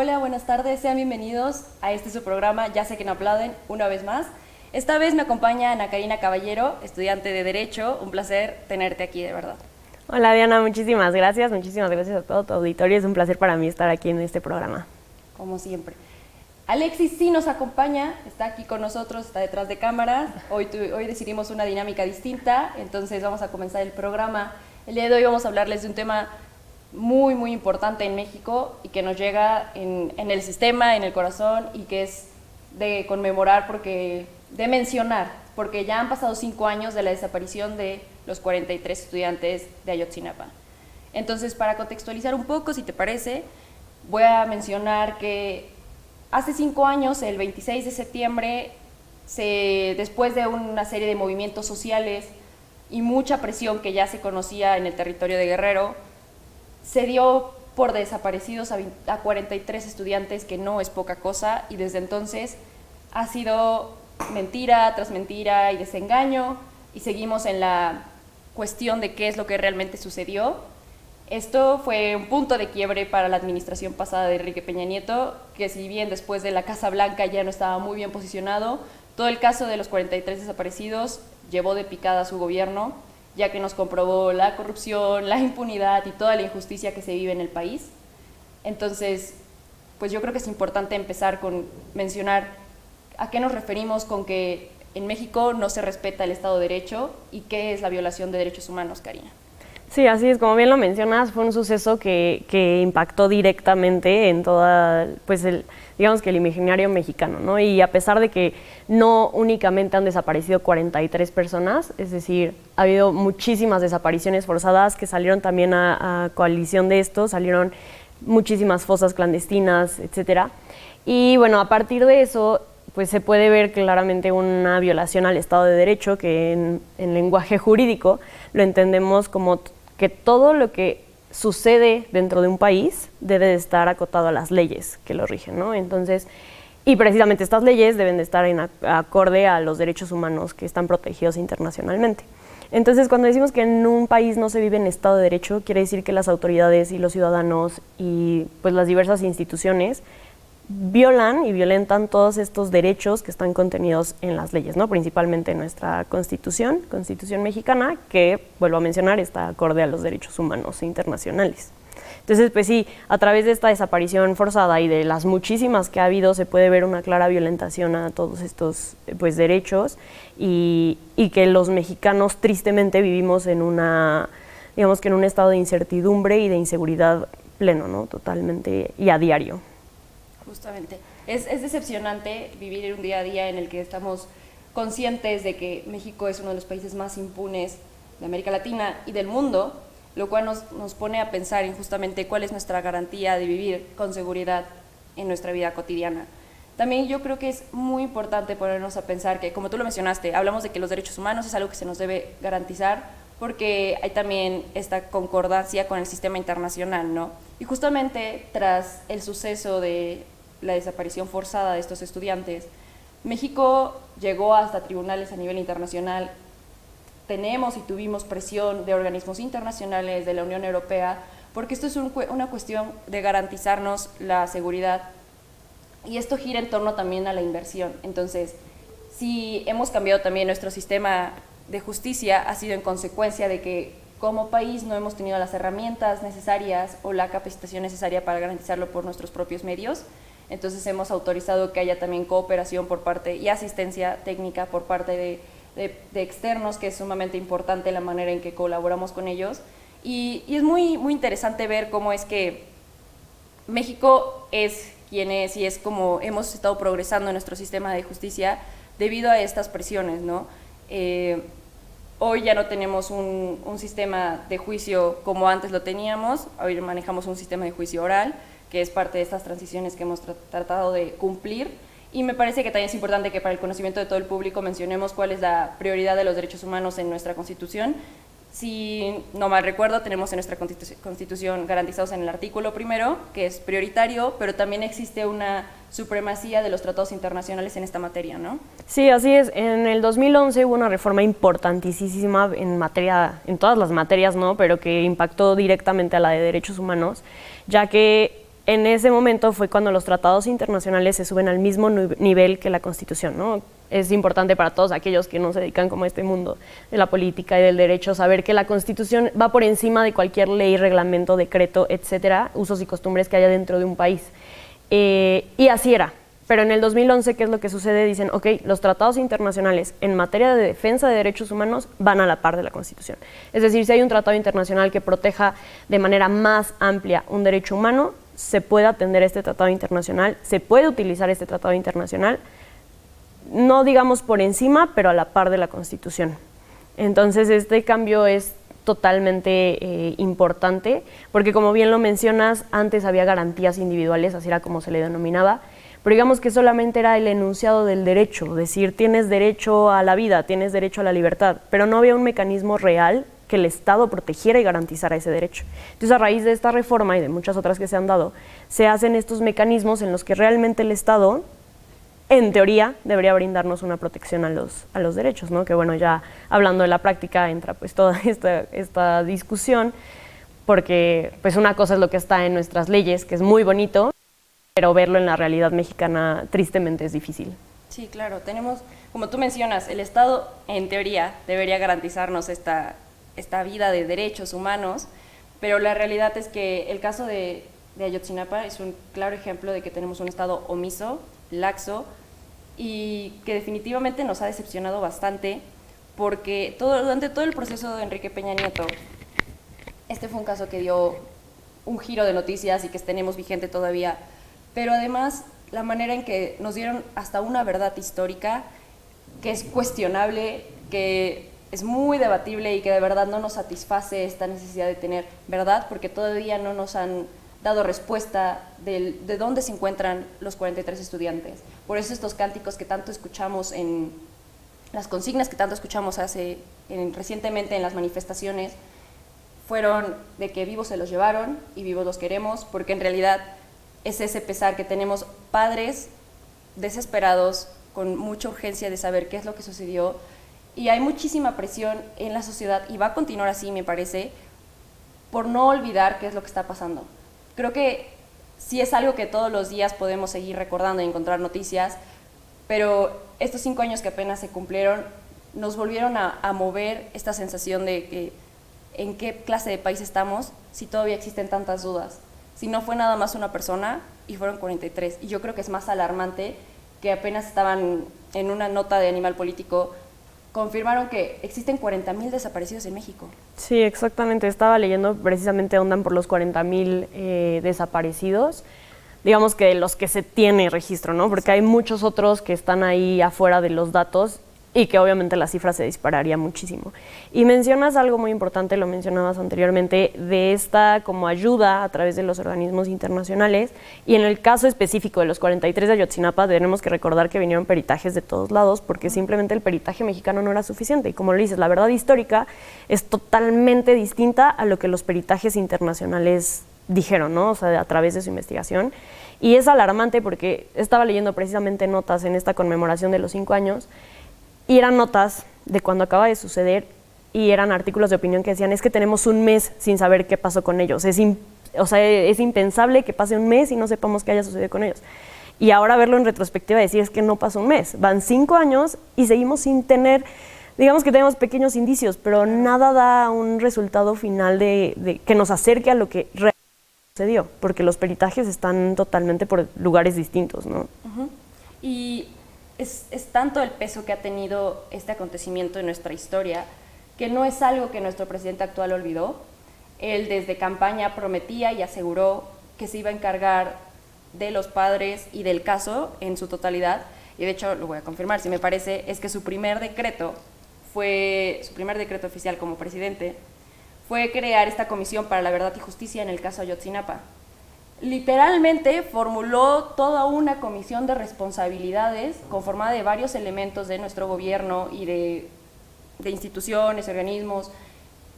Hola, buenas tardes, sean bienvenidos a su programa Ya sé que no aplauden, una vez más. Esta vez me acompaña Ana Karina Caballero, estudiante de Derecho. Un placer tenerte aquí, de verdad. Hola Diana, muchísimas gracias a todo tu auditorio. Es un placer para mí estar aquí en este programa. Como siempre. Alexis sí nos acompaña, está aquí con nosotros, está detrás de cámaras. Hoy decidimos una dinámica distinta, entonces vamos a comenzar el programa. El día de hoy vamos a hablarles de un tema muy, muy importante en México y que nos llega en el sistema, en el corazón, y que es de conmemorar, de mencionar, porque ya han pasado 5 años de la desaparición de los 43 estudiantes de Ayotzinapa. Entonces, para contextualizar un poco, si te parece, voy a mencionar que hace 5 años, el 26 de septiembre, después de una serie de movimientos sociales y mucha presión que ya se conocía en el territorio de Guerrero, se dio por desaparecidos a 43 estudiantes, que no es poca cosa, y desde entonces ha sido mentira tras mentira y desengaño, y seguimos en la cuestión de qué es lo que realmente sucedió. Esto fue un punto de quiebre para la administración pasada de Enrique Peña Nieto, que si bien después de la Casa Blanca ya no estaba muy bien posicionado, todo el caso de los 43 desaparecidos llevó de picada a su gobierno, ya que nos comprobó la corrupción, la impunidad y toda la injusticia que se vive en el país. Entonces, pues yo creo que es importante empezar con mencionar a qué nos referimos con que en México no se respeta el Estado de Derecho y qué es la violación de derechos humanos, Karina. Sí, así es, como bien lo mencionas, fue un suceso que impactó directamente en toda, pues digamos que el imaginario mexicano, ¿no? Y a pesar de que no únicamente han desaparecido 43 personas, es decir, ha habido muchísimas desapariciones forzadas que salieron también a coalición de esto, salieron muchísimas fosas clandestinas, etcétera. Y bueno, a partir de eso, pues se puede ver claramente una violación al Estado de Derecho, que en lenguaje jurídico lo entendemos como que todo lo que sucede dentro de un país debe de estar acotado a las leyes que lo rigen, ¿no? Entonces, y precisamente estas leyes deben de estar en acorde a los derechos humanos que están protegidos internacionalmente. Entonces, cuando decimos que en un país no se vive en Estado de Derecho, quiere decir que las autoridades y los ciudadanos y pues las diversas instituciones violan y violentan todos estos derechos que están contenidos en las leyes, ¿no? Principalmente en nuestra Constitución mexicana, que, vuelvo a mencionar, está acorde a los derechos humanos internacionales. Entonces, pues sí, a través de esta desaparición forzada y de las muchísimas que ha habido, se puede ver una clara violentación a todos estos pues, derechos y que los mexicanos tristemente vivimos en digamos que en un estado de incertidumbre y de inseguridad pleno, ¿no? Totalmente y a diario. Justamente. Es decepcionante vivir un día a día en el que estamos conscientes de que México es uno de los países más impunes de América Latina y del mundo, lo cual nos pone a pensar en justamente cuál es nuestra garantía de vivir con seguridad en nuestra vida cotidiana. También yo creo que es muy importante ponernos a pensar que, como tú lo mencionaste, hablamos de que los derechos humanos es algo que se nos debe garantizar porque hay también esta concordancia con el sistema internacional, ¿no? Y justamente tras el suceso de la desaparición forzada de estos estudiantes, México llegó hasta tribunales a nivel internacional. Tenemos y tuvimos presión de organismos internacionales, de la Unión Europea, porque esto es una cuestión de garantizarnos la seguridad, y esto gira en torno también a la inversión. Entonces, si hemos cambiado también nuestro sistema de justicia, ha sido en consecuencia de que como país no hemos tenido las herramientas necesarias o la capacitación necesaria para garantizarlo por nuestros propios medios. Entonces hemos autorizado que haya también cooperación por parte y asistencia técnica por parte de externos, que es sumamente importante la manera en que colaboramos con ellos. Y es muy, muy interesante ver cómo es que México es quien es y es como hemos estado progresando en nuestro sistema de justicia debido a estas presiones, ¿no? Hoy ya no tenemos un sistema de juicio como antes lo teníamos, hoy manejamos un sistema de juicio oral, que es parte de estas transiciones que hemos tratado de cumplir, y me parece que también es importante que para el conocimiento de todo el público mencionemos cuál es la prioridad de los derechos humanos en nuestra Constitución. Si no mal recuerdo, tenemos en nuestra Constitución garantizados en el artículo 1, que es prioritario, pero también existe una supremacía de los tratados internacionales en esta materia, ¿no? Sí, así es. En el 2011 hubo una reforma importantísima en todas las materias, ¿no? Pero que impactó directamente a la de derechos humanos, ya que en ese momento fue cuando los tratados internacionales se suben al mismo nivel que la Constitución, ¿no? Es importante para todos aquellos que no se dedican como a este mundo de la política y del derecho saber que la Constitución va por encima de cualquier ley, reglamento, decreto, etcétera, usos y costumbres que haya dentro de un país. Y así era. Pero en el 2011, ¿qué es lo que sucede? Dicen, ok, los tratados internacionales en materia de defensa de derechos humanos van a la par de la Constitución. Es decir, si hay un tratado internacional que proteja de manera más amplia un derecho humano, se puede atender este tratado internacional, se puede utilizar este tratado internacional, no digamos por encima, pero a la par de la Constitución. Entonces, este cambio es totalmente importante, porque como bien lo mencionas, antes había garantías individuales, así era como se le denominaba, pero digamos que solamente era el enunciado del derecho, decir, tienes derecho a la vida, tienes derecho a la libertad, pero no había un mecanismo real que el Estado protegiera y garantizara ese derecho. Entonces, a raíz de esta reforma y de muchas otras que se han dado, se hacen estos mecanismos en los que realmente el Estado, en teoría, debería brindarnos una protección a los derechos, ¿no? Que bueno, ya hablando de la práctica entra pues toda esta discusión, porque pues una cosa es lo que está en nuestras leyes, que es muy bonito, pero verlo en la realidad mexicana tristemente es difícil. Sí, claro, tenemos, como tú mencionas, el Estado en teoría debería garantizarnos esta vida de derechos humanos, pero la realidad es que el caso de Ayotzinapa es un claro ejemplo de que tenemos un Estado omiso, laxo, y que definitivamente nos ha decepcionado bastante, porque durante todo el proceso de Enrique Peña Nieto, este fue un caso que dio un giro de noticias y que tenemos vigente todavía, pero además la manera en que nos dieron hasta una verdad histórica que es cuestionable, que es muy debatible y que de verdad no nos satisface esta necesidad de tener verdad, porque todavía no nos han dado respuesta de dónde se encuentran los 43 estudiantes. Por eso estos cánticos que tanto escuchamos en las consignas que tanto escuchamos recientemente en las manifestaciones fueron de que vivos se los llevaron y vivos los queremos, porque en realidad es ese pesar que tenemos padres desesperados, con mucha urgencia de saber qué es lo que sucedió, y hay muchísima presión en la sociedad, y va a continuar así, me parece, por no olvidar qué es lo que está pasando. Creo que sí es algo que todos los días podemos seguir recordando y encontrar noticias, pero estos 5 años que apenas se cumplieron nos volvieron a mover esta sensación de que en qué clase de país estamos si todavía existen tantas dudas. Si no fue nada más una persona y fueron 43. Y yo creo que es más alarmante que apenas estaban en una nota de Animal Político, confirmaron que existen 40,000 desaparecidos en México. Sí, exactamente. Estaba leyendo, precisamente andan por los 40,000 desaparecidos, digamos que de los que se tiene registro, ¿no? Porque hay muchos otros que están ahí afuera de los datos y que obviamente la cifra se dispararía muchísimo. Y mencionas algo muy importante, lo mencionabas anteriormente, de esta como ayuda a través de los organismos internacionales, y en el caso específico de los 43 de Ayotzinapa tenemos que recordar que vinieron peritajes de todos lados, porque simplemente el peritaje mexicano no era suficiente, y como lo dices, la verdad histórica es totalmente distinta a lo que los peritajes internacionales dijeron, ¿no? O sea, a través de su investigación. Y es alarmante porque estaba leyendo precisamente notas en esta conmemoración de los 5 años, y eran notas de cuando acaba de suceder y eran artículos de opinión que decían, es que tenemos un mes sin saber qué pasó con ellos. Es impensable que pase un mes y no sepamos qué haya sucedido con ellos. Y ahora verlo en retrospectiva y decir, es que no pasó un mes. Van 5 años y seguimos sin tener, digamos que tenemos pequeños indicios, pero nada da un resultado final de que nos acerque a lo que realmente sucedió, porque los peritajes están totalmente por lugares distintos, ¿no? Uh-huh. Y es tanto el peso que ha tenido este acontecimiento en nuestra historia que no es algo que nuestro presidente actual olvidó. Él desde campaña prometía y aseguró que se iba a encargar de los padres y del caso en su totalidad, y de hecho lo voy a confirmar, si me parece, es que su primer decreto oficial como presidente fue crear esta comisión para la verdad y justicia en el caso Ayotzinapa. Literalmente formuló toda una comisión de responsabilidades conformada de varios elementos de nuestro gobierno y de instituciones, organismos,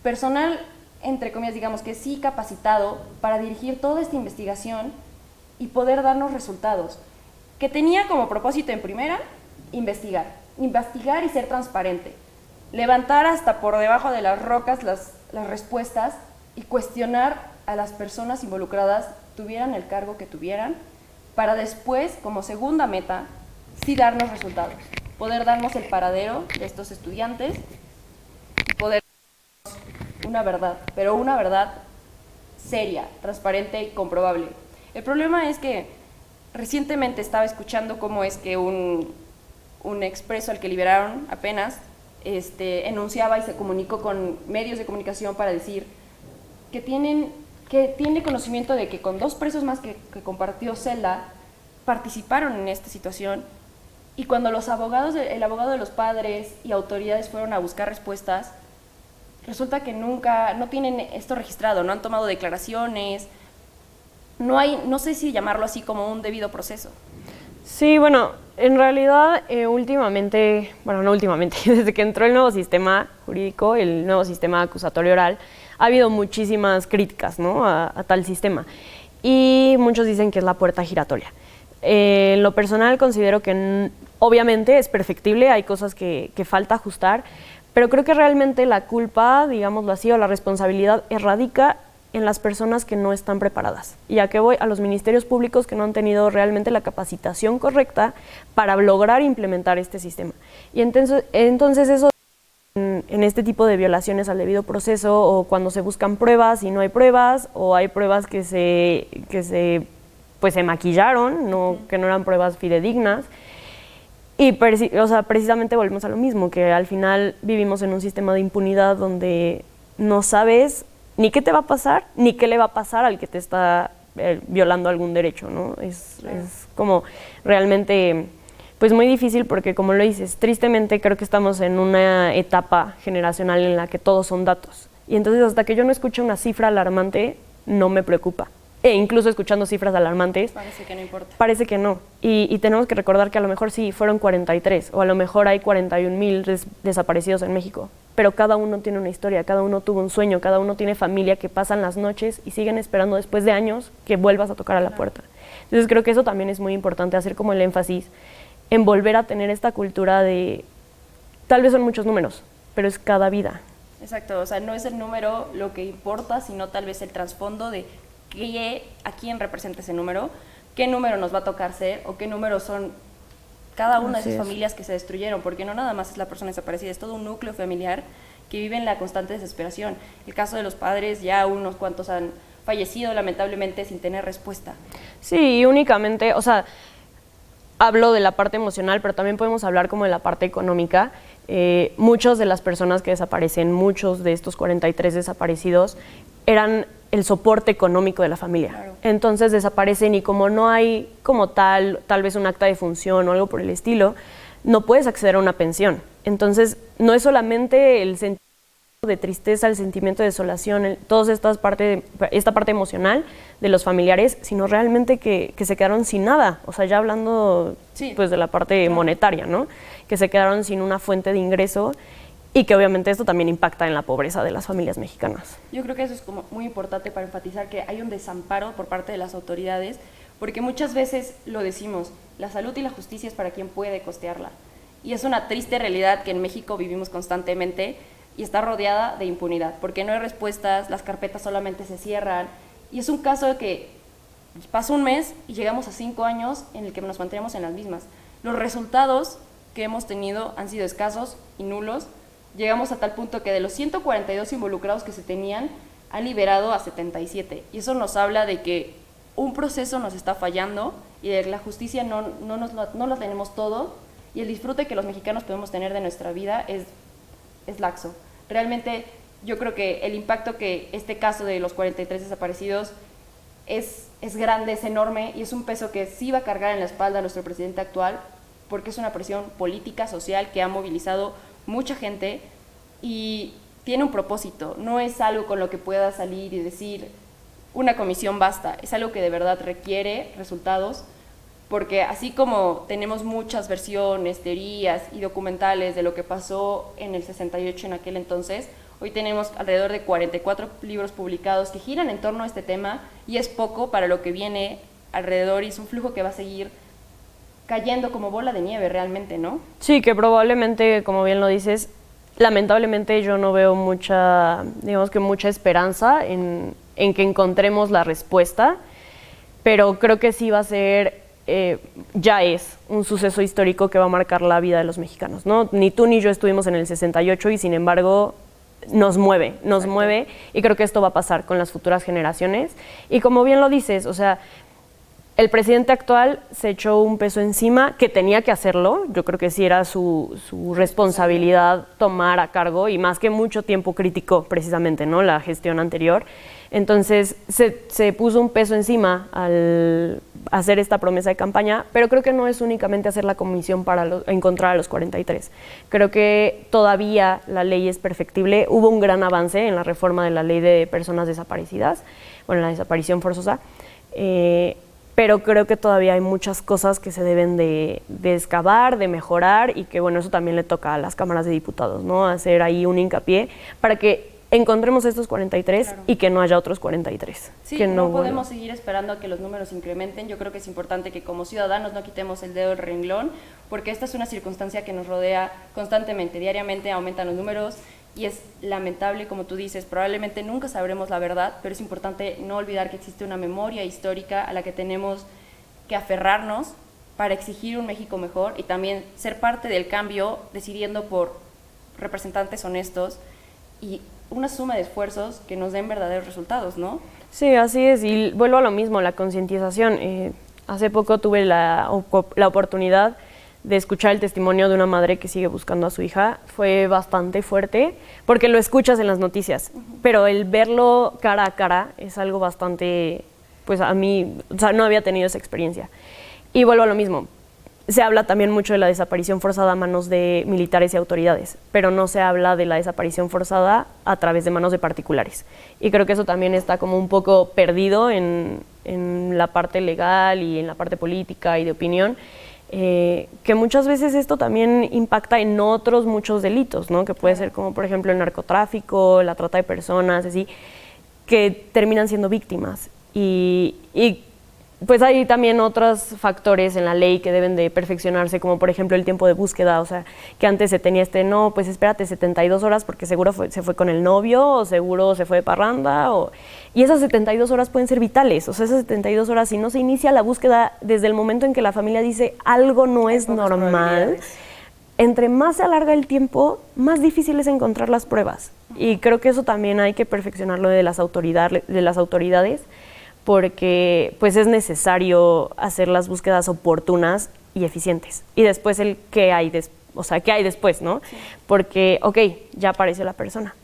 personal, entre comillas, digamos que sí capacitado para dirigir toda esta investigación y poder darnos resultados, que tenía como propósito en primera, investigar y ser transparente, levantar hasta por debajo de las rocas las respuestas y cuestionar a las personas involucradas tuvieran el cargo que tuvieran, para después, como segunda meta, sí darnos resultados, poder darnos el paradero de estos estudiantes y poder darnos una verdad, pero una verdad seria, transparente y comprobable. El problema es que recientemente estaba escuchando cómo es que un expreso al que liberaron apenas enunciaba y se comunicó con medios de comunicación para decir que tiene conocimiento de que con 2 presos más que compartió celda participaron en esta situación, y cuando el abogado de los padres y autoridades fueron a buscar respuestas, resulta que no tienen esto registrado, no han tomado declaraciones, no sé si llamarlo así como un debido proceso. Sí, bueno, en realidad últimamente, bueno, no últimamente, desde que entró el nuevo sistema jurídico, el nuevo sistema acusatorio oral, ha habido muchísimas críticas, ¿no?, a tal sistema, y muchos dicen que es la puerta giratoria. En lo personal considero que obviamente es perfectible, hay cosas que falta ajustar, pero creo que realmente la culpa, digámoslo así, o la responsabilidad radica en las personas que no están preparadas. ¿Y a qué voy? A los ministerios públicos que no han tenido realmente la capacitación correcta para lograr implementar este sistema. Y entonces eso en este tipo de violaciones al debido proceso, o cuando se buscan pruebas y no hay pruebas, o hay pruebas que se maquillaron, que no eran pruebas fidedignas. Y precisamente volvemos a lo mismo, que al final vivimos en un sistema de impunidad donde no sabes ni qué te va a pasar, ni qué le va a pasar al que te está violando algún derecho, ¿no? Es como realmente pues muy difícil, porque como lo dices, tristemente creo que estamos en una etapa generacional en la que todos son datos. Y entonces hasta que yo no escuche una cifra alarmante, no me preocupa. E incluso escuchando cifras alarmantes, parece que no importa. Parece que no. Y tenemos que recordar que a lo mejor sí fueron 43, o a lo mejor hay 41,000 desaparecidos en México. Pero cada uno tiene una historia, cada uno tuvo un sueño, cada uno tiene familia que pasan las noches y siguen esperando después de años que vuelvas a tocar a la puerta. Entonces creo que eso también es muy importante, hacer como el énfasis en volver a tener esta cultura de, tal vez son muchos números, pero es cada vida. Exacto, o sea, no es el número lo que importa, sino tal vez el trasfondo de a quién representa ese número, qué número nos va a tocar ser, o qué números son cada una de esas familias que se destruyeron, porque no nada más es la persona desaparecida, es todo un núcleo familiar que vive en la constante desesperación. El caso de los padres, ya unos cuantos han fallecido lamentablemente sin tener respuesta. Sí, y únicamente, o sea, hablo de la parte emocional, pero también podemos hablar como de la parte económica. Muchos de las personas que desaparecen, muchos de estos 43 desaparecidos, eran el soporte económico de la familia. Claro. Entonces desaparecen, y como no hay como tal vez un acta de función o algo por el estilo, no puedes acceder a una pensión. Entonces no es solamente el sentimiento de tristeza, el sentimiento de desolación, toda esta parte emocional de los familiares, sino realmente que se quedaron sin nada. O sea, ya hablando pues de la parte monetaria, ¿no? Que se quedaron sin una fuente de ingreso, y que obviamente esto también impacta en la pobreza de las familias mexicanas. Yo creo que eso es como muy importante para enfatizar que hay un desamparo por parte de las autoridades, porque muchas veces lo decimos, la salud y la justicia es para quien puede costearla. Y es una triste realidad que en México vivimos constantemente y está rodeada de impunidad, porque no hay respuestas, las carpetas solamente se cierran, y es un caso de que pasa un mes y llegamos a 5 años en el que nos mantenemos en las mismas. Los resultados que hemos tenido han sido escasos y nulos. Llegamos a tal punto que de los 142 involucrados que se tenían, han liberado a 77. Y eso nos habla de que un proceso nos está fallando y de que la justicia no la tenemos todo, y el disfrute que los mexicanos podemos tener de nuestra vida es laxo. Realmente yo creo que el impacto que este caso de los 43 desaparecidos es grande, es enorme, y es un peso que sí va a cargar en la espalda a nuestro presidente actual, porque es una presión política, social, que ha movilizado mucha gente y tiene un propósito. No es algo con lo que pueda salir y decir una comisión basta, es algo que de verdad requiere resultados, porque así como tenemos muchas versiones, teorías y documentales de lo que pasó en el 68 en aquel entonces, hoy tenemos alrededor de 44 libros publicados que giran en torno a este tema, y es poco para lo que viene alrededor, y es un flujo que va a seguir cayendo como bola de nieve realmente, ¿no? Sí, que probablemente, como bien lo dices, lamentablemente yo no veo mucha esperanza en que encontremos la respuesta. pero creo que sí va a ser, ya es un suceso histórico que va a marcar la vida de los mexicanos, ¿no? Ni tú ni yo estuvimos en el 68 y sin embargo nos mueve y creo que esto va a pasar con las futuras generaciones. Y como bien lo dices, o sea, el presidente actual se echó un peso encima, que tenía que hacerlo, yo creo que sí era su responsabilidad tomar a cargo, y más que mucho tiempo criticó precisamente, ¿no?, la gestión anterior. Entonces se puso un peso encima al hacer esta promesa de campaña, pero creo que no es únicamente hacer la comisión para encontrar a los 43. Creo que todavía la ley es perfectible. Hubo un gran avance en la reforma de la ley de personas desaparecidas, bueno, la desaparición forzosa, pero creo que todavía hay muchas cosas que se deben de excavar, de mejorar, y que bueno, eso también le toca a las cámaras de diputados, ¿no?, hacer ahí un hincapié para que encontremos estos 43 claro. Y que no haya otros 43. Sí, que no podemos seguir esperando a que los números incrementen. Yo creo que es importante que como ciudadanos no quitemos el dedo del renglón, porque esta es una circunstancia que nos rodea constantemente, diariamente aumentan los números y es lamentable, como tú dices, probablemente nunca sabremos la verdad, pero es importante no olvidar que existe una memoria histórica a la que tenemos que aferrarnos para exigir un México mejor y también ser parte del cambio, decidiendo por representantes honestos y una suma de esfuerzos que nos den verdaderos resultados, ¿no? Sí, así es, y vuelvo a lo mismo, la concientización. Hace poco tuve la oportunidad de escuchar el testimonio de una madre que sigue buscando a su hija. Fue bastante fuerte, porque lo escuchas en las noticias, pero el verlo cara a cara es algo bastante, pues a mí, o sea, no había tenido esa experiencia. Y vuelvo a lo mismo. Se habla también mucho de la desaparición forzada a manos de militares y autoridades, pero no se habla de la desaparición forzada a través de manos de particulares. Y creo que eso también está como un poco perdido en la parte legal y en la parte política y de opinión, que muchas veces esto también impacta en otros muchos delitos, ¿no?, que puede ser como por ejemplo el narcotráfico, la trata de personas, así, que terminan siendo víctimas. Y pues hay también otros factores en la ley que deben de perfeccionarse, como por ejemplo el tiempo de búsqueda, o sea, que antes se tenía no, pues espérate 72 horas porque seguro se fue con el novio, o seguro se fue de parranda, y esas 72 horas pueden ser vitales. O sea, esas 72 horas, si no se inicia la búsqueda desde el momento en que la familia dice algo no es normal, entre más se alarga el tiempo, más difícil es encontrar las pruebas. Y creo que eso también hay que perfeccionarlo de las autoridades, porque pues es necesario hacer las búsquedas oportunas y eficientes. Y después qué hay después, ¿no? Sí. Porque, ok, ya apareció la persona.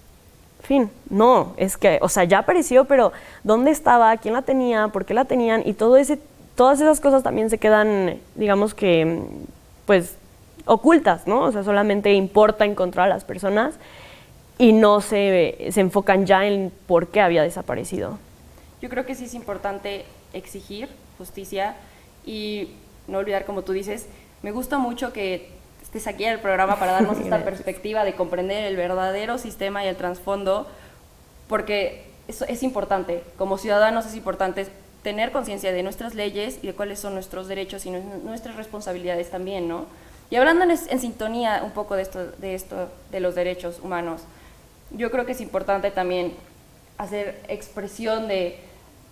Fin, no, es que, o sea, ya apareció, pero ¿dónde estaba? ¿Quién la tenía? ¿Por qué la tenían? Y todas esas cosas también se quedan, digamos que, pues, ocultas, ¿no? O sea, solamente importa encontrar a las personas y no se enfocan ya en por qué había desaparecido. Yo creo que sí es importante exigir justicia y no olvidar, como tú dices, me gusta mucho que estés aquí en el programa para darnos esta perspectiva de comprender el verdadero sistema y el trasfondo, porque eso es importante. Como ciudadanos es importante tener conciencia de nuestras leyes y de cuáles son nuestros derechos y nuestras responsabilidades también, ¿no? Y hablando en sintonía un poco de esto de los derechos humanos, yo creo que es importante también hacer expresión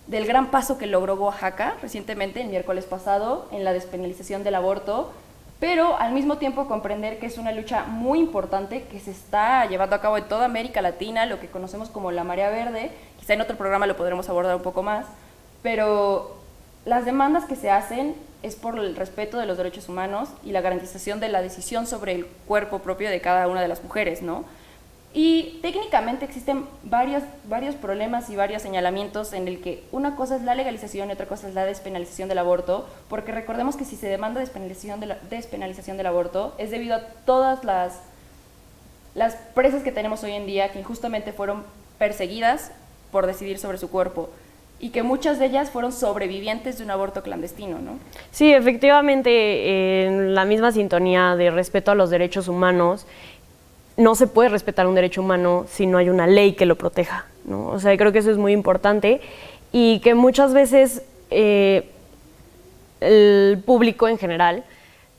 del gran paso que logró Oaxaca recientemente, el miércoles pasado, en la despenalización del aborto, pero al mismo tiempo comprender que es una lucha muy importante que se está llevando a cabo en toda América Latina, lo que conocemos como la marea verde. Quizá en otro programa lo podremos abordar un poco más, pero las demandas que se hacen es por el respeto de los derechos humanos y la garantización de la decisión sobre el cuerpo propio de cada una de las mujeres, ¿no? Y técnicamente existen varios problemas y varios señalamientos en el que una cosa es la legalización y otra cosa es la despenalización del aborto, porque recordemos que si se demanda despenalización del aborto es debido a todas las presas que tenemos hoy en día que injustamente fueron perseguidas por decidir sobre su cuerpo y que muchas de ellas fueron sobrevivientes de un aborto clandestino, ¿no? Sí, efectivamente, en la misma sintonía de respeto a los derechos humanos, no se puede respetar un derecho humano si no hay una ley que lo proteja, ¿no? O sea, creo que eso es muy importante y que muchas veces el público en general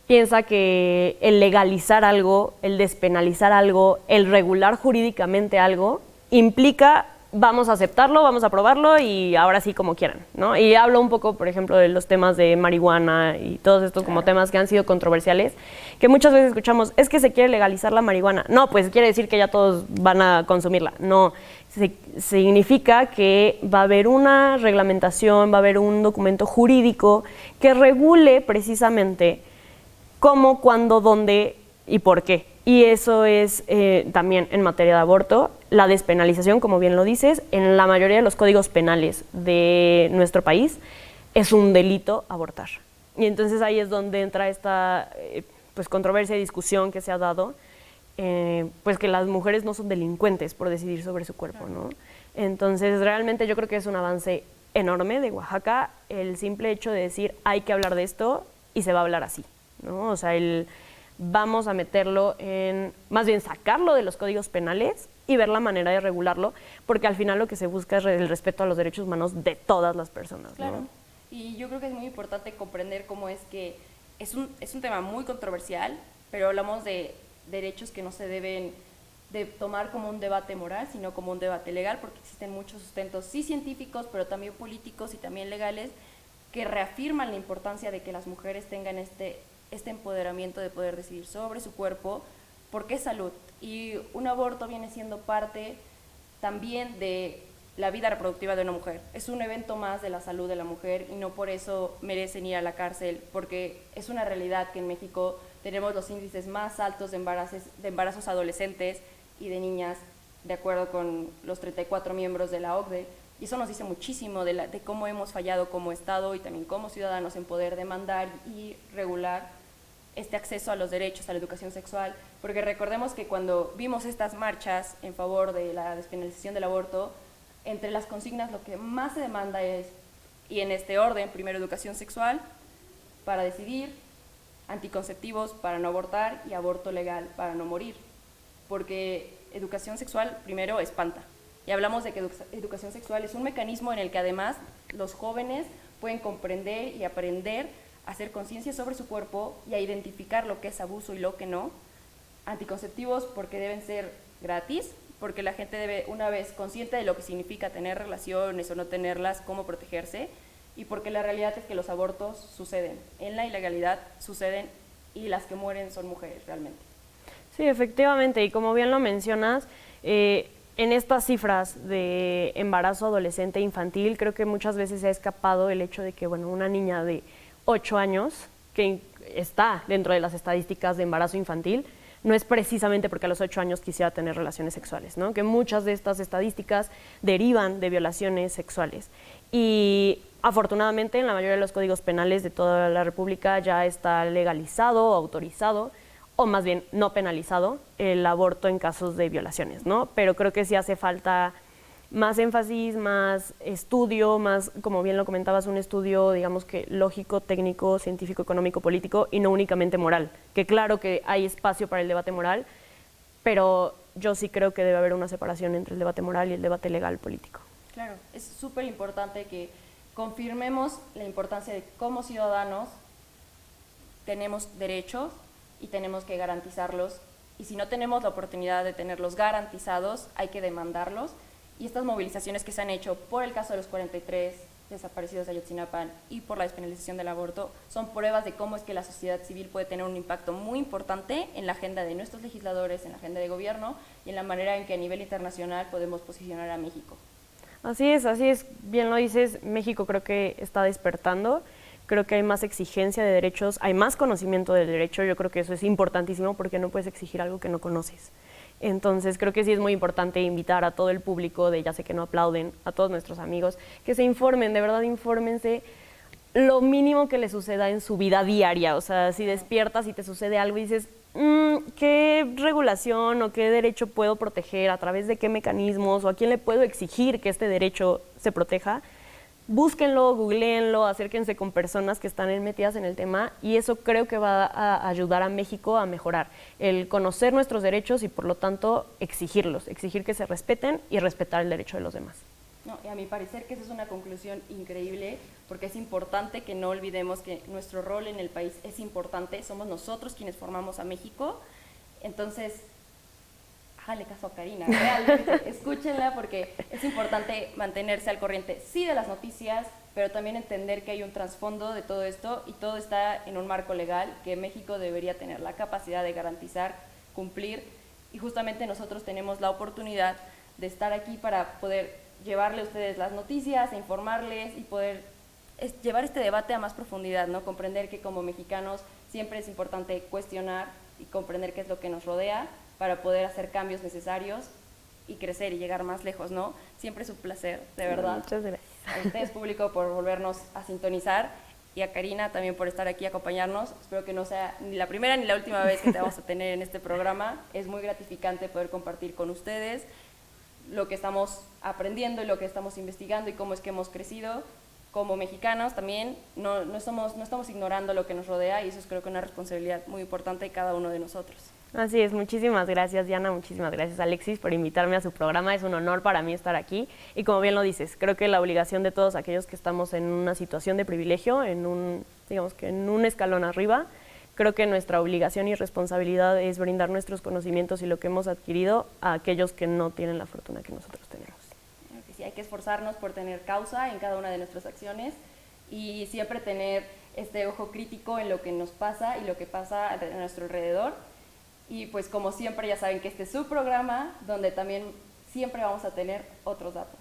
piensa que el legalizar algo, el despenalizar algo, el regular jurídicamente algo, implica vamos a aceptarlo, vamos a probarlo y ahora sí como quieran, ¿no? Y hablo un poco, por ejemplo, de los temas de marihuana y todos estos como temas que han sido controversiales, que muchas veces escuchamos, es que se quiere legalizar la marihuana. No, pues quiere decir que ya todos van a consumirla. No, significa que va a haber una reglamentación, va a haber un documento jurídico que regule precisamente cómo, cuándo, dónde y por qué. Y eso es también en materia de aborto, la despenalización, como bien lo dices, en la mayoría de los códigos penales de nuestro país es un delito abortar. Y entonces ahí es donde entra esta pues controversia y discusión que se ha dado, pues que las mujeres no son delincuentes por decidir sobre su cuerpo, ¿no? Entonces realmente yo creo que es un avance enorme de Oaxaca el simple hecho de decir hay que hablar de esto y se va a hablar así, ¿no? O sea, vamos a meterlo en, más bien sacarlo de los códigos penales y ver la manera de regularlo, porque al final lo que se busca es el respeto a los derechos humanos de todas las personas, claro, ¿no? Y yo creo que es muy importante comprender cómo es que es un tema muy controversial, pero hablamos de derechos que no se deben de tomar como un debate moral, sino como un debate legal, porque existen muchos sustentos, sí científicos, pero también políticos y también legales, que reafirman la importancia de que las mujeres tengan este empoderamiento de poder decidir sobre su cuerpo, porque es salud. Y un aborto viene siendo parte también de la vida reproductiva de una mujer. Es un evento más de la salud de la mujer y no por eso merecen ir a la cárcel, porque es una realidad que en México tenemos los índices más altos de embarazos adolescentes y de niñas, de acuerdo con los 34 miembros de la OCDE, y eso nos dice muchísimo de cómo hemos fallado como Estado y también como ciudadanos en poder demandar y regular este acceso a los derechos a la educación sexual, porque recordemos que cuando vimos estas marchas en favor de la despenalización del aborto, entre las consignas lo que más se demanda es, y en este orden, primero educación sexual para decidir, anticonceptivos para no abortar y aborto legal para no morir, porque educación sexual primero espanta. Y hablamos de que educación sexual es un mecanismo en el que además los jóvenes pueden comprender y aprender a hacer conciencia sobre su cuerpo y a identificar lo que es abuso y lo que no. Anticonceptivos porque deben ser gratis, porque la gente debe, una vez consciente de lo que significa tener relaciones o no tenerlas, cómo protegerse, y porque la realidad es que los abortos suceden, en la ilegalidad suceden y las que mueren son mujeres realmente. Sí, efectivamente, y como bien lo mencionas, en estas cifras de embarazo adolescente e infantil, creo que muchas veces se ha escapado el hecho de que, bueno, una niña de 8 años que está dentro de las estadísticas de embarazo infantil, no es precisamente porque a los 8 años quisiera tener relaciones sexuales, ¿no? Que muchas de estas estadísticas derivan de violaciones sexuales. Y afortunadamente en la mayoría de los códigos penales de toda la República ya está legalizado, autorizado, o más bien no penalizado, el aborto en casos de violaciones, ¿no? Pero creo que sí hace falta más énfasis, más estudio, más, como bien lo comentabas, un estudio, digamos que lógico, técnico, científico, económico, político, y no únicamente moral. Que claro que hay espacio para el debate moral, pero yo sí creo que debe haber una separación entre el debate moral y el debate legal político. Claro, es súper importante que confirmemos la importancia de cómo ciudadanos tenemos derechos y tenemos que garantizarlos, y si no tenemos la oportunidad de tenerlos garantizados, hay que demandarlos. Y estas movilizaciones que se han hecho por el caso de los 43 desaparecidos de Ayotzinapa y por la despenalización del aborto son pruebas de cómo es que la sociedad civil puede tener un impacto muy importante en la agenda de nuestros legisladores, en la agenda de gobierno y en la manera en que a nivel internacional podemos posicionar a México. Así es, bien lo dices, México creo que está despertando, creo que hay más exigencia de derechos, hay más conocimiento del derecho, yo creo que eso es importantísimo porque no puedes exigir algo que no conoces. Entonces creo que sí es muy importante invitar a todo el público de Ya sé que no aplauden, a todos nuestros amigos, que se informen, de verdad infórmense lo mínimo que les suceda en su vida diaria. O sea, si despiertas y te sucede algo y dices, ¿qué regulación o qué derecho puedo proteger? ¿A través de qué mecanismos? ¿O a quién le puedo exigir que este derecho se proteja? Búsquenlo, googleenlo, acérquense con personas que están metidas en el tema y eso creo que va a ayudar a México a mejorar. El conocer nuestros derechos y por lo tanto exigirlos, exigir que se respeten y respetar el derecho de los demás. No, y a mi parecer que esa es una conclusión increíble porque es importante que no olvidemos que nuestro rol en el país es importante, somos nosotros quienes formamos a México, entonces háganle caso a Karina, realmente, escúchenla porque es importante mantenerse al corriente, sí, de las noticias, pero también entender que hay un trasfondo de todo esto y todo está en un marco legal que México debería tener la capacidad de garantizar, cumplir, y justamente nosotros tenemos la oportunidad de estar aquí para poder llevarle a ustedes las noticias, informarles y poder llevar este debate a más profundidad, ¿no? Comprender que como mexicanos siempre es importante cuestionar y comprender qué es lo que nos rodea para poder hacer cambios necesarios y crecer y llegar más lejos, ¿no? Siempre es un placer, de verdad. Muchas gracias. A ustedes, público, por volvernos a sintonizar y a Karina también por estar aquí a acompañarnos. Espero que no sea ni la primera ni la última vez que te vamos a tener en este programa. Es muy gratificante poder compartir con ustedes lo que estamos aprendiendo y lo que estamos investigando y cómo es que hemos crecido como mexicanos también. No estamos ignorando lo que nos rodea y eso es, creo que, una responsabilidad muy importante de cada uno de nosotros. Así es, muchísimas gracias Diana, muchísimas gracias Alexis por invitarme a su programa, es un honor para mí estar aquí y como bien lo dices, creo que la obligación de todos aquellos que estamos en una situación de privilegio, digamos que en un escalón arriba, creo que nuestra obligación y responsabilidad es brindar nuestros conocimientos y lo que hemos adquirido a aquellos que no tienen la fortuna que nosotros tenemos. Sí, hay que esforzarnos por tener causa en cada una de nuestras acciones y siempre tener este ojo crítico en lo que nos pasa y lo que pasa a nuestro alrededor. Y pues como siempre ya saben que este es su programa donde también siempre vamos a tener otros datos.